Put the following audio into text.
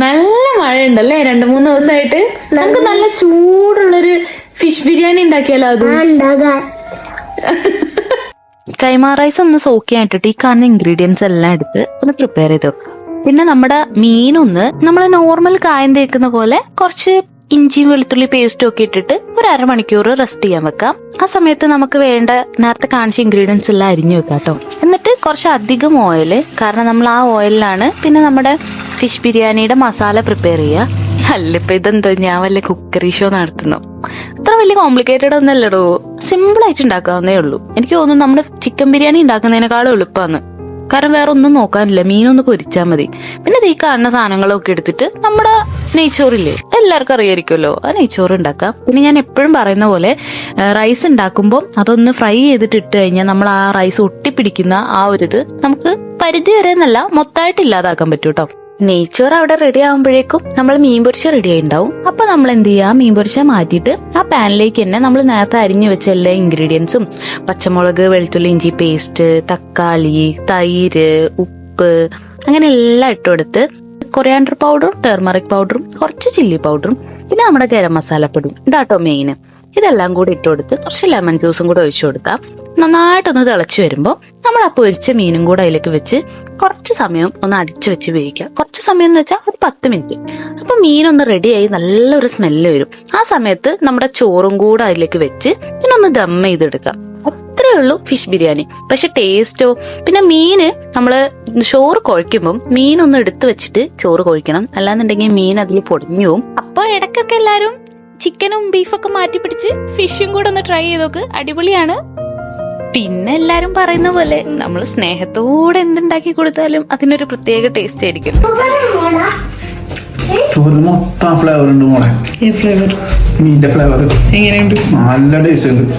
നല്ല മഴയുണ്ടല്ലേ 2-3 ദിവസമായിട്ട്. നമുക്ക് നല്ല ചൂടുള്ളൊരു ഫിഷ് ബിരിയാണി ഉണ്ടാക്കിയാലോ? അത് കൈമാ റൈസ് ഒന്ന് സോക്ക് ചെയ്യാനിട്ടിട്ട് ഈ കാണുന്ന ഇൻഗ്രീഡിയൻസ് എല്ലാം എടുത്ത് ഒന്ന് പ്രിപ്പയർ ചെയ്ത് വെക്കാം. പിന്നെ നമ്മുടെ മീനൊന്ന് നമ്മൾ നോർമൽ കായം തേക്കുന്ന പോലെ കുറച്ച് ഇഞ്ചിയും വെളുത്തുള്ളി പേസ്റ്റും ഒക്കെ ഇട്ടിട്ട് ഒരു 1/2 മണിക്കൂർ റെസ്റ്റ് ചെയ്യാൻ വെക്കാം. ആ സമയത്ത് നമുക്ക് വേണ്ട നേരത്തെ കാണിച്ച ഇൻഗ്രീഡിയൻസ് എല്ലാം അരിഞ്ഞു വെക്കാം കേട്ടോ. എന്നിട്ട് കുറച്ച് അധികം ഓയിൽ, കാരണം നമ്മൾ ആ ഓയിലാണ് പിന്നെ നമ്മുടെ ഫിഷ് ബിരിയാണിയുടെ മസാല പ്രിപ്പയർ ചെയ്യുക. അല്ല ഇപ്പൊ ഇതെന്തോ ഞാൻ വല്ല കുക്കറി ഷോ നടത്തുന്നു. അത്ര വലിയ കോംപ്ലിക്കേറ്റഡ് ഒന്നല്ലടോ, സിമ്പിൾ ആയിട്ട് ഉണ്ടാക്കാവുന്നേ ഉള്ളൂ. എനിക്ക് തോന്നുന്നു നമ്മുടെ ചിക്കൻ ബിരിയാണി ഉണ്ടാക്കുന്നതിനേക്കാളും എളുപ്പമാണ്. കാരണം വേറെ ഒന്നും നോക്കാനില്ല, മീനൊന്ന് പൊരിച്ചാൽ മതി. പിന്നെ ഈ കാണുന്ന സാധനങ്ങളൊക്കെ എടുത്തിട്ട് നമ്മുടെ നെയ്ച്ചോറില്ലേ, എല്ലാവർക്കും അറിയായിരിക്കുമല്ലോ, ആ നെയ്ച്ചോറ് ഉണ്ടാക്കാം. പിന്നെ ഞാൻ എപ്പോഴും പറയുന്ന പോലെ റൈസ് ഉണ്ടാക്കുമ്പോൾ അതൊന്ന് ഫ്രൈ ചെയ്തിട്ട് ഇട്ട് കഴിഞ്ഞാൽ നമ്മൾ ആ റൈസ് ഒട്ടിപ്പിടിക്കുന്ന ആ ഒരു ഇത് നമുക്ക് പരിധി വരെ എന്നല്ല മൊത്തമായിട്ട് ഇല്ലാതാക്കാൻ പറ്റും കേട്ടോ. നെയ്ച്ചോറ് അവിടെ റെഡി ആകുമ്പോഴേക്കും നമ്മൾ മീൻ പൊരിച്ച റെഡി ആയി ഉണ്ടാവും. അപ്പൊ നമ്മൾ എന്ത് ചെയ്യുക, മീൻ പൊരിച്ച മാറ്റിയിട്ട് ആ പാനിലേക്ക് തന്നെ നമ്മൾ നേരത്തെ അരിഞ്ഞു വെച്ച എല്ലാ ഇൻഗ്രീഡിയൻസും പച്ചമുളക്, വെളുത്തുള്ളി, ഇഞ്ചി പേസ്റ്റ്, തക്കാളി, തൈര്, ഉപ്പ്, അങ്ങനെ എല്ലാം ഇട്ടുകൊടുത്ത് കൊറിയാണ്ടർ പൗഡറും ടെർമറിക് പൗഡറും കുറച്ച് ചില്ലി പൗഡറും പിന്നെ നമ്മുടെ ഗരം മസാലപ്പൊടിയും ഇതാട്ടോ മെയിന്. ഇതെല്ലാം കൂടി ഇട്ടുകൊടുത്ത് കുറച്ച് ലെമൺ ജ്യൂസും കൂടെ ഒഴിച്ചു കൊടുത്താൽ നന്നായിട്ടൊന്ന് തിളച്ചു വരുമ്പോൾ നമ്മൾ ആ പൊരിച്ച മീനും കൂടെ അതിലേക്ക് വെച്ച് കുറച്ച് സമയം ഒന്ന് അടിച്ചു വെച്ച് വേവിക്കുക. കുറച്ച് സമയം എന്ന് വെച്ചാൽ ഒരു 10 മിനിറ്റ്. അപ്പൊ മീനൊന്ന് റെഡിയായി നല്ലൊരു സ്മെല്ല് വരും. ആ സമയത്ത് നമ്മുടെ ചോറും കൂടെ അതിലേക്ക് വെച്ച് പിന്നെ ഒന്ന് ദം ചെയ്തെടുക്കാം. അത്രേ ഉള്ളൂ ഫിഷ് ബിരിയാണി. പക്ഷെ ടേസ്റ്റോ, പിന്നെ മീന് നമ്മള് ചോറ് കുഴയ്ക്കുമ്പോൾ മീനൊന്ന് എടുത്തു വെച്ചിട്ട് ചോറ് കുഴിക്കണം, അല്ലാന്നുണ്ടെങ്കിൽ മീൻ അതിൽ പൊടിഞ്ഞു പോവും. അപ്പൊ ഇടയ്ക്കൊക്കെ എല്ലാരും ചിക്കനും ബീഫൊക്കെ മാറ്റി പിടിച്ച് ഫിഷും കൂടെ ഒന്ന് ട്രൈ ചെയ്തോക്ക്, അടിപൊളിയാണ്. പിന്നെ എല്ലാരും പറയുന്ന പോലെ നമ്മൾ സ്നേഹത്തോടെ എന്തുണ്ടാക്കി കൊടുത്താലും അതിനൊരു പ്രത്യേക ടേസ്റ്റ് ആയിരിക്കും. ചോറിന് മൊത്തം ഫ്ലേവർ ഉണ്ട് മോളെ. മീന്റെ ഫ്ലേവർ നല്ല ടേസ്റ്റ് ഉണ്ട്.